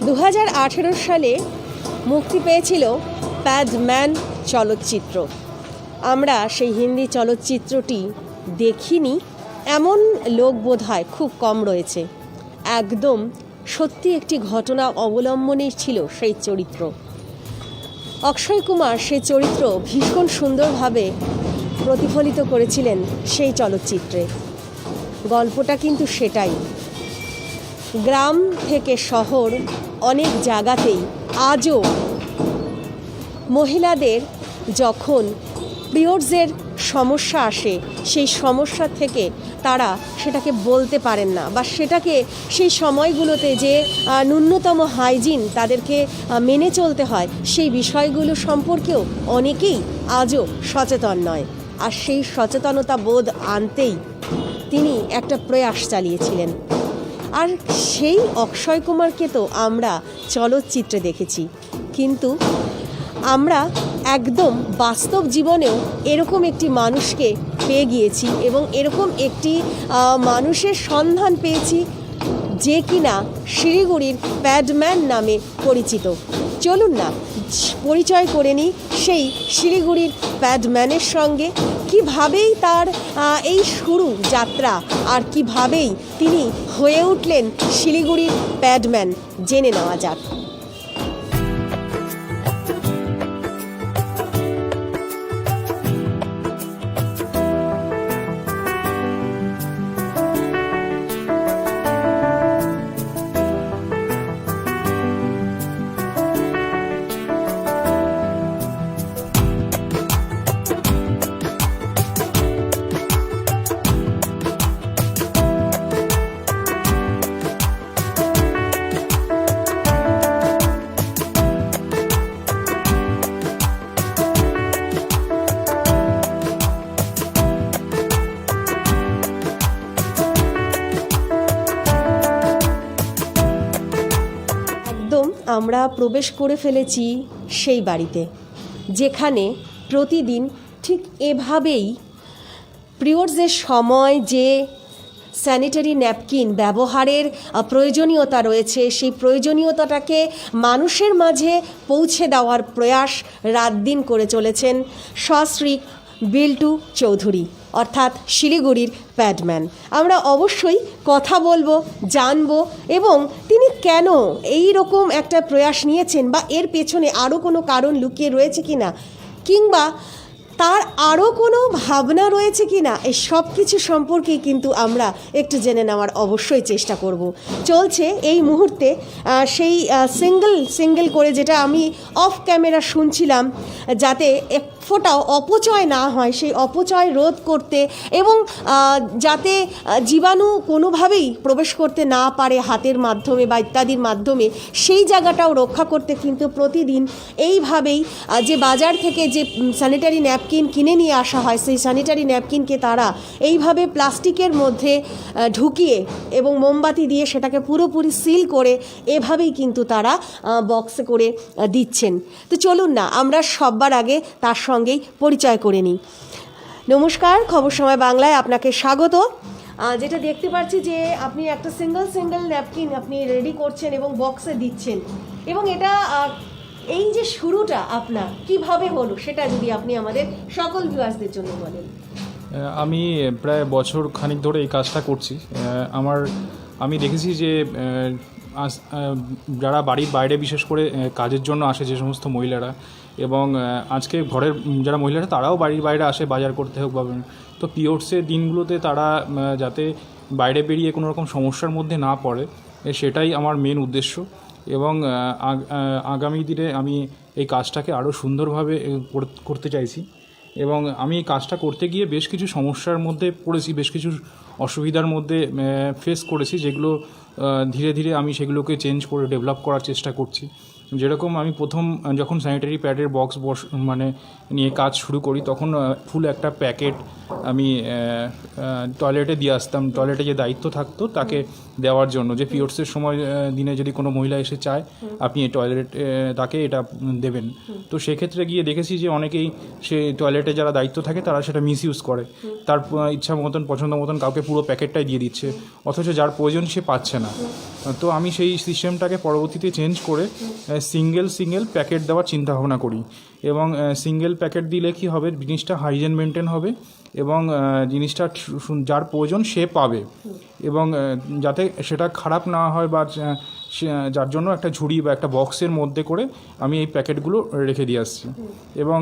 2018 সালে মুক্তি পেয়েছিল প্যাডম্যান চলচ্চিত্র। আমরা সেই হিন্দি চলচ্চিত্রটি দেখিনি এমন লোক বোধহয় খুব কম রয়েছে। একদম সত্যি একটি ঘটনা অবলম্বনেই ছিল সেই চরিত্র। অক্ষয় কুমার সেই চরিত্র ভীষণ সুন্দরভাবে প্রতিফলিত করেছিলেন সেই চলচ্চিত্রে। গল্পটা কিন্তু সেটাই। গ্রাম থেকে শহর অনেক জায়গাতেই আজও মহিলাদের যখন পিরিয়ডসের সমস্যা আসে, সেই সমস্যা থেকে তারা সেটাকে বলতে পারেন না, বা সেটাকে সেই সময়গুলোতে যে ন্যূনতম হাইজিন তাদেরকে মেনে চলতে হয়, সেই বিষয়গুলো সম্পর্কেও অনেকেই আজও সচেতন নয়। আর সেই সচেতনতা বোধ আনতেই তিনি একটা প্রয়াস চালিয়েছিলেন। আর সেই অক্ষয় কুমারকে তো আমরা চলচ্চিত্রে দেখেছি, কিন্তু আমরা একদম বাস্তব জীবনেও এরকম একটি মানুষকে পেয়ে গিয়েছি এবং এরকম একটি মানুষের সন্ধান পেয়েছি যে কিনা শিলিগুড়ির প্যাডম্যান নামে পরিচিত। চলুন না পরিচয় করে নিই সেই শিলিগুড়ির প্যাডম্যানের সঙ্গে। কীভাবেই তার এই শুরু যাত্রা, আর কীভাবেই তিনি হয়ে উঠলেন শিলিগুড়ির প্যাডম্যান, জেনে নেওয়া যাক। আমরা প্রবেশ করে ফেলেছি সেই বাড়িতে, যেখানে প্রতিদিন ঠিক এভাবেই পিরিয়ডসের সময় যে স্যানিটারি ন্যাপকিন ব্যবহারের প্রয়োজনীয়তা রয়েছে, সেই প্রয়োজনীয়তাটাকে মানুষের মাঝে পৌঁছে দেওয়ার প্রয়াস রাত দিন করে চলেছেন সশ্রী বিল্টু চৌধুরী, অর্থাৎ শিলিগুড়ির প্যাডম্যান। আমরা অবশ্যই কথা বলবো, জানবো, এবং তিনি কেন এই রকম একটা প্রয়াস নিয়েছেন, বা এর পেছনে আরও কোনো কারণ লুকিয়ে রয়েছে কিনা, কিংবা তার আরও কোনো ভাবনা রয়েছে কিনা, এই সব কিছু সম্পর্কেই কিন্তু আমরা একটু জেনে নেওয়ার অবশ্যই চেষ্টা করব। চলছে এই মুহূর্তে সেই সিঙ্গেল করে, যেটা আমি অফ ক্যামেরা শুনছিলাম, যাতে এক ফোঁটাও অপচয় না হয়, সেই অপচয় রোধ করতে এবং যাতে জীবাণু কোনোভাবেই প্রবেশ করতে না পারে হাতের মাধ্যমে বা ইত্যাদির মাধ্যমে, সেই জায়গাটাও রক্ষা করতে কিন্তু প্রতিদিন এইভাবেই যে বাজার থেকে যে স্যানিটারি ন্যাপকিন কিনে নিয়ে আসা হয়, সেই স্যানিটারি ন্যাপকিনকে তারা এইভাবে প্লাস্টিকের মধ্যে ঢুকিয়ে এবং মোমবাতি দিয়ে সেটাকে পুরোপুরি সিল করে এভাবেই কিন্তু তারা বক্সে করে দিচ্ছেন। তো চলুন না আমরা সবার আগে তার সঙ্গেই পরিচয় করে নিই। নমস্কার, খবর সময় বাংলায় আপনাকে স্বাগত। যেটা দেখতে পাচ্ছি যে আপনি একটা সিঙ্গেল ন্যাপকিন আপনি রেডি করছেন এবং বক্সে দিচ্ছেন, এবং এটা এই যে শুরুটা আপনার কিভাবে হলো, সেটা যদি আপনি আমাদের সকল ভিউয়ার্সদের জন্য বলেন। আমি প্রায় বছর খানিক ধরে এই কাজটা করছি। আমি দেখেছি যে যারা বাড়ির বাইরে বিশেষ করে কাজের জন্য আসে যে সমস্ত মহিলারা, এবং আজকে ঘরের যারা মহিলারা তারাও বাড়ির বাইরে আসে বাজার করতে হোক বা, তো পিরিয়ডসের দিনগুলোতে তারা যাতে বাইরে বেরিয়ে কোনো রকম সমস্যার মধ্যে না পড়ে, সেটাই আমার মেন উদ্দেশ্য। এবং আগামী দিনে আমি এই কাজটাকে আরও সুন্দরভাবে করতে চাইছি, এবং আমি এই কাজটা করতে গিয়ে বেশ কিছু সমস্যার মধ্যে পড়েছি, বেশ কিছু অসুবিধার মধ্যে ফেস করেছি, যেগুলো ধীরে ধীরে আমি সেগুলোকে চেঞ্জ করে ডেভেলপ করার চেষ্টা করছি। যেরকম আমি প্রথম যখন স্যানিটারি প্যাডের বক্স নিয়ে কাজ শুরু করি, তখন ফুল একটা প্যাকেট আমি টয়লেটে দিয়ে আসতাম। টয়লেটে যে দায়িত্ব থাকতো তাকে দেওয়ার জন্য, যে পিরিয়ডসের সময় দিনে যদি কোনো মহিলা এসে চায় আপনি এই টয়লেট তাকে এটা দেবেন। তো সেক্ষেত্রে গিয়ে দেখেছি যে অনেকেই সে টয়লেটে যারা দায়িত্ব থাকে তারা সেটা মিসইউজ করে, তার ইচ্ছা মতন পছন্দ মতন কাউকে পুরো প্যাকেটটাই দিয়ে দিচ্ছে, অথচ যার প্রয়োজন সে পাচ্ছে না। তো আমি সেই সিস্টেমটাকে পরবর্তীতে চেঞ্জ করে সিঙ্গেল প্যাকেট দেওয়ার চিন্তাভাবনা করি। এবং সিঙ্গেল প্যাকেট দিলে কি হবে, জিনিসটা হাইজেন মেনটেন হবে এবং জিনিসটা যার প্রয়োজন সে পাবে, এবং যাতে সেটা খারাপ না হয় বা যার জন্য একটা ঝুড়ি বা একটা বক্সের মধ্যে করে আমি এই প্যাকেটগুলো রেখে দিয়ে আসছি। এবং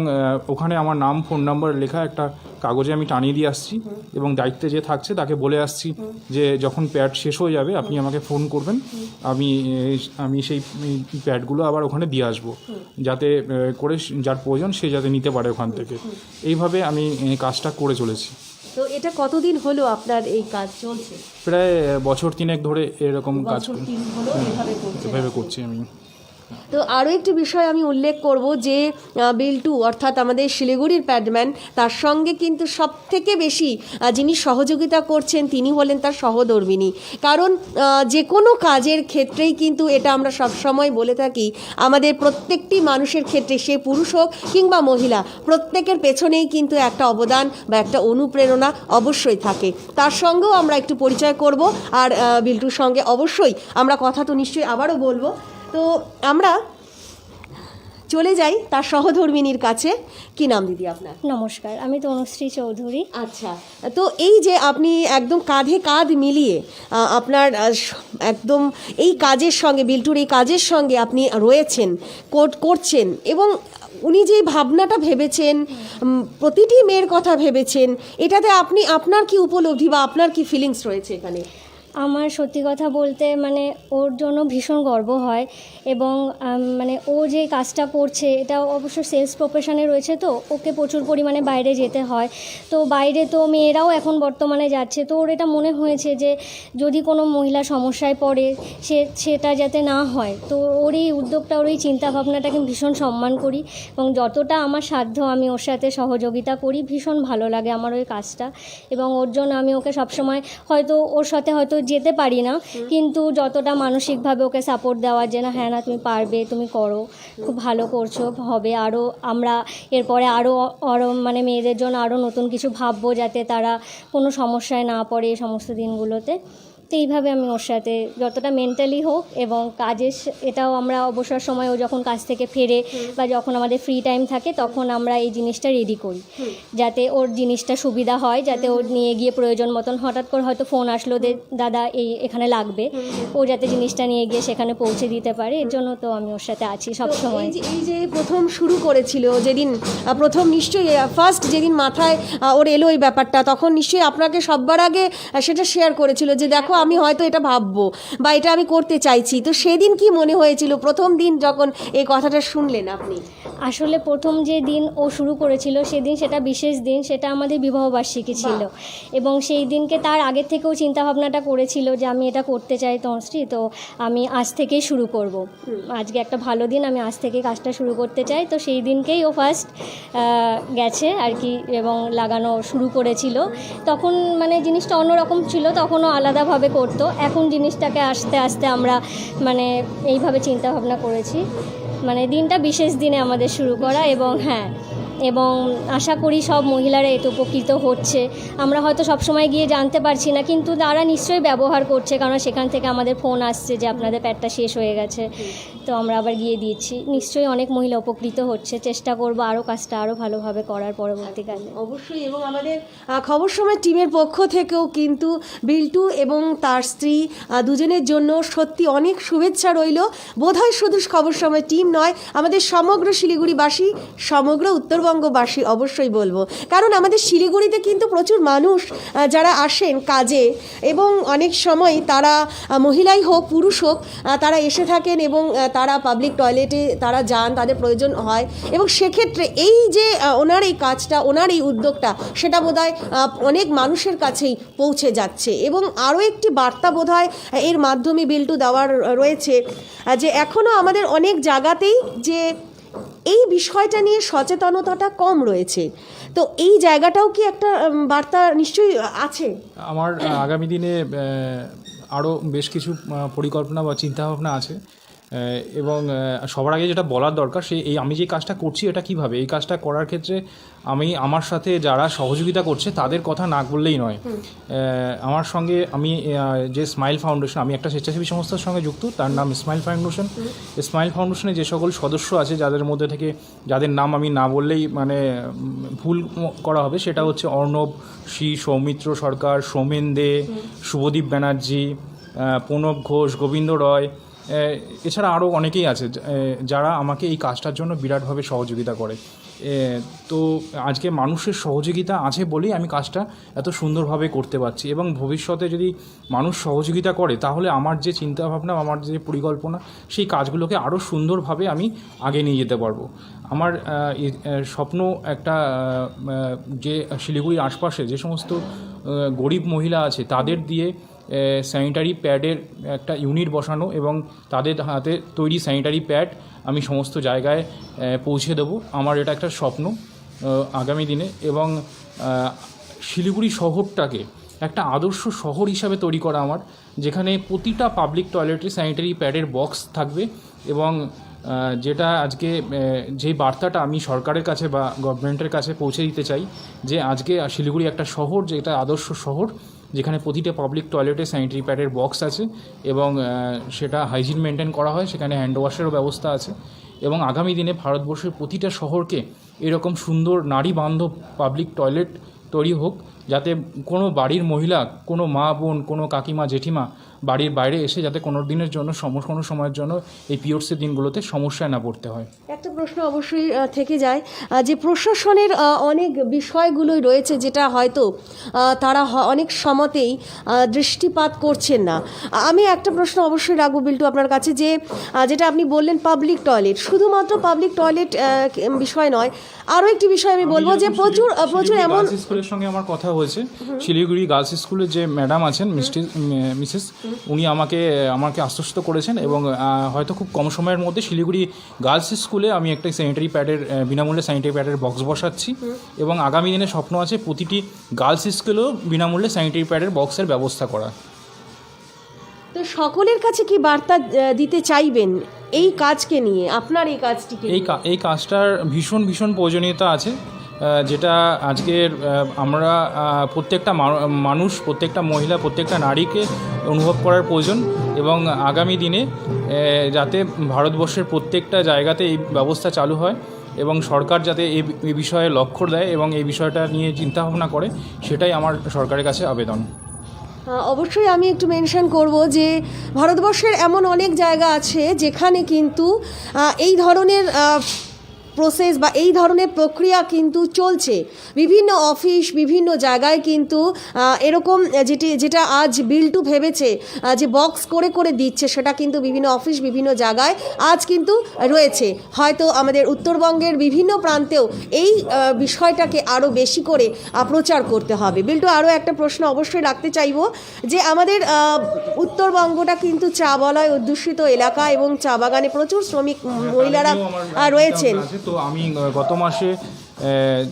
ওখানে আমার নাম, ফোন নাম্বার লেখা একটা কাগজে আমি টানিয়ে দিয়ে আসছি, এবং দায়িত্বে যে থাকছে তাকে বলে আসছি যে যখন প্যাড শেষ হয়ে যাবে আপনি আমাকে ফোন করবেন, আমি সেই প্যাডগুলো আবার ওখানে দিয়ে আসবো, যাতে করে যার প্রয়োজন সে যাতে নিতে পারে ওখান থেকে। এইভাবে আমি কাজটা করে চলেছি। তো এটা কতদিন হলো আপনার এই কাজ চলছে? প্রায় বছর 3 ধরে এরকম কাজ বছর 3 হলো এভাবে করছি আমি। তো আরও একটি বিষয় আমি উল্লেখ করব যে বিল্টু অর্থাৎ আমাদের শিলিগুড়ির প্যাডম্যান, তার সঙ্গে কিন্তু সবথেকে বেশি যিনি সহযোগিতা করছেন তিনি হলেন তার সহধর্মিণী। কারণ যে কোনো কাজের ক্ষেত্রেই কিন্তু এটা আমরা সবসময় বলে থাকি, আমাদের প্রত্যেকটি মানুষের ক্ষেত্রে, সে পুরুষ হোক কিংবা মহিলা, প্রত্যেকের পেছনেই কিন্তু একটা অবদান বা একটা অনুপ্রেরণা অবশ্যই থাকে। তার সঙ্গেও আমরা একটু পরিচয় করব, আর বিল্টুর সঙ্গে অবশ্যই আমরা কথা তো নিশ্চয়ই আবারও বলবো। তো আমরা চলে যাই তার সহধর্মিণীর কাছে। কি নাম দিদি আপনার? নমস্কার, আমি তনুশ্রী চৌধুরী। আচ্ছা, তো এই যে আপনি একদম কাঁধে কাঁধ মিলিয়ে আপনার একদম এই কাজের সঙ্গে, বিল্টুর এই কাজের সঙ্গে আপনি রয়েছেন, করছেন, এবং উনি যে ভাবনাটা ভেবেছেন, প্রতিটি মেয়ের কথা ভেবেছেন, এটাতে আপনি, আপনার কি উপলব্ধি বা আপনার কি ফিলিংস রয়েছে এখানে? আমার সত্যি কথা বলতে মানে ওর জন্য ভীষণ গর্ব হয়, এবং মানে ও যে কাজটা করছে এটা অবশ্য সেলস প্রফেশনে রয়েছে, তো ওকে প্রচুর পরিমাণে বাইরে যেতে হয়। তো বাইরে তো মেয়েরাও এখন বর্তমানে যাচ্ছে, তো ওর এটা মনে হয়েছে যে যদি কোনো মহিলা সমস্যায় পড়ে সেটা যাতে না হয়। তো ওর এই উদ্যোগটা, ওর এই চিন্তাভাবনাটাকে আমি ভীষণ সম্মান করি, এবং যতটা আমার সাধ্য আমি ওর সাথে সহযোগিতা করি। ভীষণ ভালো লাগে আমার ওই কাজটা, এবং ওর জন্য আমি ওকে সবসময়, হয়তো ওর সাথে হয়তো যেতে পারি না, কিন্তু যতটা মানসিকভাবে ওকে সাপোর্ট দেওয়ার যে না, হ্যাঁ না তুমি পারবে, তুমি করো, খুব ভালো করছো, হবে আরও, আমরা এরপরে আরও মানে মেয়েদের জন্য আরও নতুন কিছু ভাববো যাতে তারা কোনো সমস্যায় না পড়ে এই সমস্ত দিনগুলোতে। তো এইভাবে আমি ওর সাথে যতটা মেন্টালি হোক, এবং কাজের এটাও আমরা অবসর সময় ও যখন কাজ থেকে ফেরে বা যখন আমাদের ফ্রি টাইম থাকে তখন আমরা এই জিনিসটা রেডি করি, যাতে ওর জিনিসটা সুবিধা হয়, যাতে ওর নিয়ে গিয়ে প্রয়োজন মতন হঠাৎ করে হয়তো ফোন আসলো যে দাদা এখানে লাগবে, ও যাতে জিনিসটা নিয়ে গিয়ে সেখানে পৌঁছে দিতে পারে। এর জন্য তো আমি ওর সাথে আছি সব সময়। এই যে প্রথম শুরু করেছিল, যেদিন প্রথম নিশ্চয়ই ফার্স্ট যেদিন মাথায় ওর এলো এই ব্যাপারটা, তখন নিশ্চয়ই আপনাকে সবার আগে সেটা শেয়ার করেছিল যে দেখো আমি হয়তো এটা ভাববো বা এটা আমি করতে চাইছি। তো সেদিন কি মনে হয়েছিল প্রথম দিন যখন এই কথাটা শুনলেন আপনি? আসলে প্রথম যে দিন ও শুরু করেছিল সেদিন, সেটা বিশেষ দিন, সেটা আমাদের বিবাহবার্ষিকী ছিল, এবং সেই দিনকে তার আগের থেকেও চিন্তাভাবনাটা করেছিল যে আমি এটা করতে চাই তনুশ্রী, তো আমি আজ থেকেই শুরু করব, আজকে একটা ভালো দিন, আমি আজ থেকে কাজটা শুরু করতে চাই। তো সেই দিনকেই ও ফার্স্ট গেছে আর কি, এবং লাগানো শুরু করেছিল। তখন মানে জিনিসটা অন্যরকম ছিল, তখনও আলাদাভাবে করতো, এখন জিনিসটাকে আস্তে আস্তে আমরা মানে এইভাবে চিন্তাভাবনা করেছি, মানে দিনটা বিশেষ দিনে আমাদের শুরু করা। এবং হ্যাঁ, এবং আশা করি সব মহিলারা এতে উপকৃত হচ্ছে। আমরা হয়তো সবসময় গিয়ে জানতে পারছি না, কিন্তু তারা নিশ্চয়ই ব্যবহার করছে, কারণ সেখান থেকে আমাদের ফোন আসছে যে আপনাদের প্যাডটা শেষ হয়ে গেছে, তো আমরা আবার গিয়ে দিচ্ছি। নিশ্চয়ই অনেক মহিলা উপকৃত হচ্ছে। চেষ্টা করবো আরও কাজটা আরও ভালোভাবে করার পরবর্তীকালে। অবশ্যই, এবং আমাদের খবর সময় টিমের পক্ষ থেকেও কিন্তু বিল্টু এবং তার স্ত্রী দুজনের জন্য সত্যি অনেক শুভেচ্ছা রইল। বোধহয় শুধু খবর সময় টিম নয়, আমাদের সমগ্র শিলিগুড়িবাসী, সমগ্র উত্তরবঙ্গবাসী অবশ্যই বলবো, কারণ আমাদের শিলিগুড়িতে কিন্তু প্রচুর মানুষ যারা আসেন কাজে, এবং অনেক সময় তারা মহিলাই হোক পুরুষ হোক, তারা এসে থাকেন এবং তারা পাবলিক টয়লেটে তারা যান, তাদের প্রয়োজন হয়, এবং সেক্ষেত্রে এই যে ওনার এই কাজটা, ওনার এই উদ্যোগটা, সেটা বোধহয় অনেক মানুষের কাছেই পৌঁছে যাচ্ছে। এবং আরও একটি বার্তা বোধহয় এর মাধ্যমে বিল্টু দেওয়ার রয়েছে, যে এখনও আমাদের অনেক জায়গাতেই যে এই বিষয়টা নিয়ে সচেতনতাটা কম রয়েছে। তো এই জায়গাটাও কি একটা বার্তা নিশ্চয়ই আছে? আমার আগামী দিনে আরও বেশ কিছু পরিকল্পনা বা চিন্তাভাবনা আছে, এবং সবার আগে যেটা বলার দরকার আমি যে কাজটা করছি এটা কিভাবে, এই কাজটা করার ক্ষেত্রে আমার সাথে যারা সহযোগিতা করছে তাদের কথা না বললেই নয়। আমার সঙ্গে আমি যে স্মাইল ফাউন্ডেশন, আমি একটা স্বেচ্ছাসেবী সংস্থার সঙ্গে যুক্ত, তার নাম স্মাইল ফাউন্ডেশন। স্মাইল ফাউন্ডেশনে যে সকল সদস্য আছে যাদের মধ্যে থেকে যাদের নাম আমি না বললেই ভুল করা হবে, সেটা হচ্ছে অর্ণব শ্রী, সৌমিত্র সরকার, সৌমেন দে, শুভদীপ ব্যানার্জি, প্রণব ঘোষ, গোবিন্দ রয়, এছাড়া আরও অনেকেই আছে যারা আমাকে এই কাজটার জন্য বিরাটভাবে সহযোগিতা করে। তো আজকে মানুষের সহযোগিতা আছে বলেই আমি কাজটা এত সুন্দরভাবে করতে পারছি, এবং ভবিষ্যতে যদি মানুষ সহযোগিতা করে তাহলে আমার যে চিন্তাভাবনা, আমার যে পরিকল্পনা, সেই কাজগুলোকে আরও সুন্দরভাবে আমি আগে নিয়ে যেতে পারবো। আমার স্বপ্ন একটা, যে শিলিগুড়ির আশপাশে যে সমস্ত গরিব মহিলা আছে তাদের দিয়ে স্যানিটারি প্যাডের একটা ইউনিট বসানো এবং তাদের হাতে তৈরি স্যানিটারি প্যাড আমি সমস্ত জায়গায় পৌঁছে দেবো। আমার এটা একটা স্বপ্ন আগামী দিনে, এবং শিলিগুড়ি শহরটাকে একটা আদর্শ শহর হিসাবে তৈরি করা আমার, যেখানে প্রতিটা পাবলিক টয়লেটে স্যানিটারি প্যাডের বক্স থাকবে। এবং যেটা আজকে যে বার্তাটা আমি সরকারের কাছে বা গভর্নমেন্টের কাছে পৌঁছে দিতে চাই, যে আজকে শিলিগুড়ি একটা শহর, যেটা আদর্শ শহর, যেখানে প্রতিটা পাবলিক টয়লেটে স্যানিটারি প্যাডের বক্স আছে এবং সেটা হাইজিন মেনটেন করা হয়, সেখানে হ্যান্ড ওয়াশেরও ব্যবস্থা আছে। এবং আগামী দিনে ভারতবর্ষের প্রতিটা শহরকে এরকম সুন্দর নারী বান্ধব পাবলিক টয়লেট তৈরি হোক, যাতে কোনো বাড়ির মহিলা, কোনো মা বোন, কোনো কাকিমা জেঠিমা বাড়ির বাইরে এসে যাতে কোনো দিনের জন্য কোনো সময়ের জন্য এই পিরিয়ডসের দিনগুলোতে সমস্যায় না পড়তে হয়। একটা প্রশ্ন অবশ্যই থেকে যায়, যে প্রশাসনের অনেক বিষয়গুলোই রয়েছে যেটা হয়তো তারা অনেক সময়তেই দৃষ্টিপাত করছেন না। আমি একটা প্রশ্ন অবশ্যই রাখবো বিল্টু আপনার কাছে, যে যেটা আপনি বললেন পাবলিক টয়লেট, শুধুমাত্র পাবলিক টয়লেট বিষয় নয়, আরও একটি বিষয় আমি বলবো যে প্রচুর এমন স্কুলের সঙ্গে আমার কথা হয়েছে। শিলিগুড়ি গার্লস স্কুলের যে ম্যাডাম আছেন, মিসেস, উনি আমাকে আশ্বস্ত করেছেন, এবং হয়তো খুব কম সময়ের মধ্যে শিলিগুড়ি গার্লস স্কুলে আমি একটা স্যানিটারি প্যাডের বিনামূল্যে স্যানিটারি প্যাডের বক্স বসাচ্ছি, এবং আগামী দিনে স্বপ্ন আছে প্রতিটি গার্লস স্কুলেও বিনামূল্যে স্যানিটারি প্যাডের বক্সের ব্যবস্থা করা। তো সকলের কাছে কি বার্তা দিতে চাইবেন এই কাজকে নিয়ে, আপনার এই কাজটিকে? এই কাজটার ভীষণ প্রয়োজনীয়তা আছে, যেটা আজকের আমরা প্রত্যেকটা মানুষ, প্রত্যেকটা মহিলা, প্রত্যেকটা নারীকে অনুভব করার প্রয়োজন। এবং আগামী দিনে যাতে ভারতবর্ষের প্রত্যেকটা জায়গাতে এই ব্যবস্থা চালু হয়, এবং সরকার যাতে এই বিষয়ে লক্ষ্য দেয় এবং এই বিষয়টা নিয়ে চিন্তাভাবনা করে, সেটাই আমার সরকারের কাছে আবেদন। অবশ্যই আমি একটু মেনশন করব যে ভারতবর্ষের এমন অনেক জায়গা আছে যেখানে কিন্তু এই ধরনের প্রসেস বা এই ধরনের প্রক্রিয়া কিন্তু চলছে। বিভিন্ন অফিস, বিভিন্ন জায়গায় কিন্তু এরকম যেটা আজ বিল্টু ভেবেছে যে বক্স করে দিচ্ছে, সেটা কিন্তু বিভিন্ন অফিস, বিভিন্ন জায়গায় আজ কিন্তু রয়েছে। হয়তো আমাদের উত্তরবঙ্গের বিভিন্ন প্রান্তেও এই বিষয়টাকে আরও বেশি করে প্রচার করতে হবে। বিল্টু, আরও একটা প্রশ্ন অবশ্যই রাখতে চাইব, যে আমাদের উত্তরবঙ্গটা কিন্তু চা বলয় অধ্যুষিত এলাকা, এবং চা বাগানে প্রচুর শ্রমিক মহিলারা রয়েছেন। তো আমি গত মাসে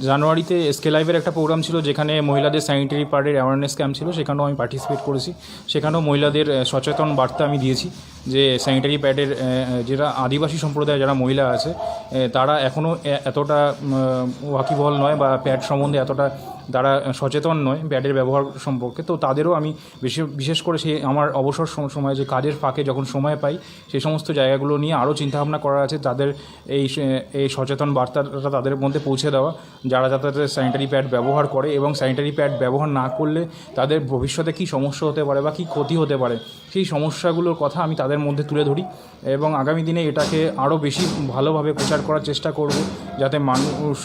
জানুয়ারিতে এসকে লাইভের একটা প্রোগ্রাম ছিল, যেখানে মহিলাদের স্যানিটারি প্যাডের অ্যাওয়ারনেস ক্যাম্প ছিল, সেখানেও আমি পার্টিসিপেট করেছি। সেখানেও মহিলাদের সচেতন বার্তা আমি দিয়েছি যে স্যানিটারি প্যাডের, যেটা আদিবাসী সম্প্রদায় যারা মহিলা আছে তারা এখনও এতটা ওয়াকিবহল নয়, বা প্যাড সম্বন্ধে এতটা তারা সচেতন নয় প্যাডের ব্যবহার সম্পর্কে। তো তাদেরও আমি বিশেষ করে সেই আমার অবসর সময়, যে কাজের ফাঁকে যখন সময় পাই, সেই সমস্ত জায়গাগুলো নিয়ে আরও চিন্তাভাবনা করা আছে, তাদের এই সচেতন বার্তাটা তাদের মধ্যে পৌঁছে দেওয়া, যারা যাতে স্যানিটারি প্যাড ব্যবহার করে, এবং স্যানিটারি প্যাড ব্যবহার না করলে তাদের ভবিষ্যতে কী সমস্যা হতে পারে বা কী ক্ষতি হতে পারে, সেই সমস্যাগুলোর কথা আমি তাদের মধ্যে তুলে ধরি। এবং আগামী দিনে এটাকে আরও বেশি ভালোভাবে প্রচার করার চেষ্টা করব, যাতে মানুষ,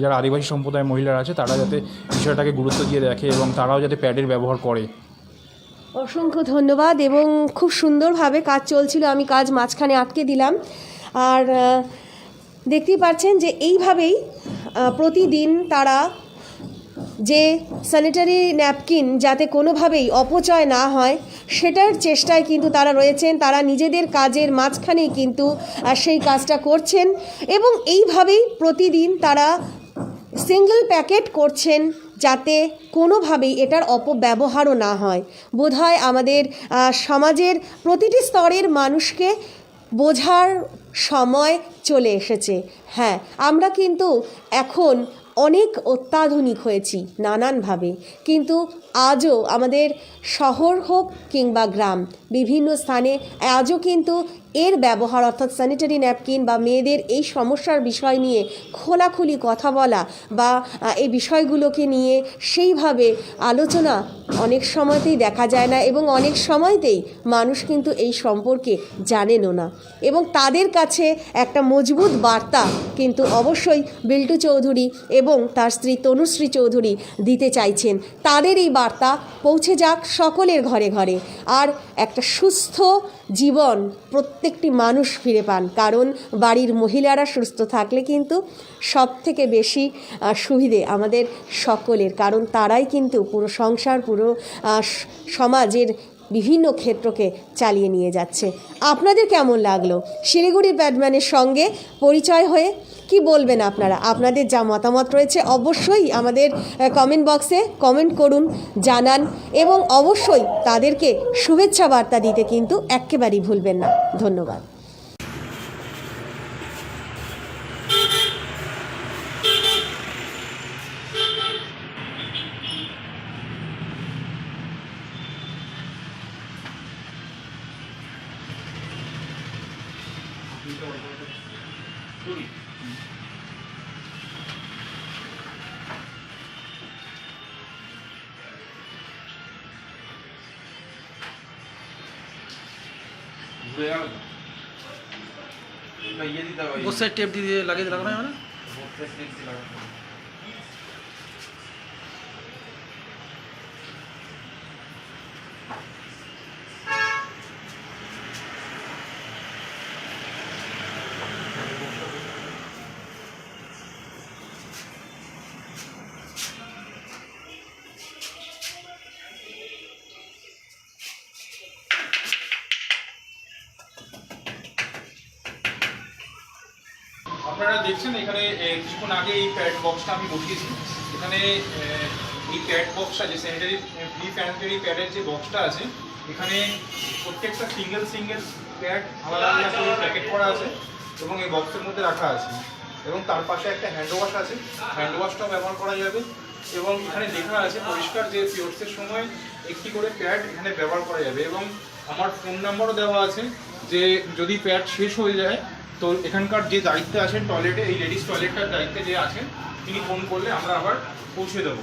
যারা আদিবাসী সম্প্রদায়ের মহিলারা আছে, তারা যাতে বিষয়টাকে গুরুত্ব দিয়ে দেখে এবং তারাও যাতে প্যাডের ব্যবহার করে। অসংখ্য ধন্যবাদ। এবং খুব সুন্দরভাবে কাজ চলছিল, আমি কাজ মাঝখানে আটকে দিলাম। আর দেখতেই পাচ্ছেন যে এইভাবেই প্রতিদিন তারা যে স্যানিটারি ন্যাপকিন যাতে কোনোভাবেই অপচয় না হয়, সেটার চেষ্টায় কিন্তু তারা রয়েছেন। তারা নিজেদের কাজের মাঝখানেই কিন্তু সেই কাজটা করছেন, এবং এইভাবেই প্রতিদিন তারা সিঙ্গল প্যাকেট করছেন, যাতে কোনোভাবেই এটার অপব্যবহারও না হয়। বোধহয় আমাদের সমাজের প্রতিটি স্তরের মানুষকে বোঝার সময় চলে এসেছে। হ্যাঁ, আমরা কিন্তু এখন অনেক অত্যাধুনিক হয়েছি নানানভাবে, কিন্তু আজও আমাদের শহর হোক কিংবা গ্রাম, বিভিন্ন স্থানে আজও কিন্তু এর ব্যবহার, অর্থাৎ স্যানিটারি ন্যাপকিন বা মেয়েদের এই সমস্যার বিষয় নিয়ে খোলাখুলি কথা বলা বা এই বিষয়গুলোকে নিয়ে সেইভাবে আলোচনা অনেক সময়তেই দেখা যায় না, এবং অনেক সময়তেই মানুষ কিন্তু এই সম্পর্কে জানেনও না। এবং তাদের কাছে একটা মজবুত বার্তা কিন্তু অবশ্যই বিল্টু চৌধুরী এবং তার স্ত্রী তনুশ্রী চৌধুরী দিতে চাইছেন। তাদের এই বার্তা পৌঁছে যাক সকলের ঘরে ঘরে, আর একটা সুস্থ জীবন প্রত্যেকটি মানুষ ফিরে পান। কারণ বাড়ির মহিলারা সুস্থ থাকলে কিন্তু সব থেকে বেশি সুবিধে আমাদের সকলের, কারণ তারাই কিন্তু পুরো সংসার, পুরো সমাজের বিভিন্ন ক্ষেত্রকে চালিয়ে নিয়ে যাচ্ছে। আপনাদের কেমন লাগলো শিলিগুড়ির প্যাডম্যানের সঙ্গে পরিচয় হয়ে? কি বলবেন আপনারা? আপনাদের যা মতামত রয়েছে অবশ্যই আমাদের কমেন্ট বক্সে কমেন্ট করুন, জানান, এবং অবশ্যই তাদেরকে শুভেচ্ছা বার্তা দিতে কিন্তু একেবারেই ভুলবেন না। ধন্যবাদ। ঘুরে গেল না, ইয়ে দিতে হবে, বসে টেপ দিয়ে লাগিয়ে লাগানো যাবে না? বক্সের টেপ দিয়ে লাগাতে হবে। আপনারা দেখছেন এখানে কিছুক্ষণ আগে এই প্যাড বক্সটা আমি বসিয়েছি। এখানে এই প্যাড বক্সটা, যে স্যানিটারি ফ্রি স্যানিটারি প্যাডের যে বক্সটা আছে, এখানে প্রত্যেকটা সিঙ্গেল প্যাড আলাদা আলাদা করে প্যাকেট করা আছে এবং এই বক্সের মধ্যে রাখা আছে। এবং তার পাশে একটা হ্যান্ড ওয়াশ আছে, হ্যান্ড ওয়াশটাও ব্যবহার করা যাবে। এবং এখানে লেখা আছে পরিষ্কার যে পিরিয়ডসের সময় একটি করে প্যাড এখানে ব্যবহার করা যাবে। এবং আমার ফোন নাম্বারও দেওয়া আছে, যে যদি প্যাড শেষ হয়ে যায় তো এখানকার যে দায়িত্বে আছেন টয়লেটে, এই লেডিস টয়লেটটার দায়িত্বে যে আছেন, তিনি ফোন করলে আমরা আবার পৌঁছে দেবো।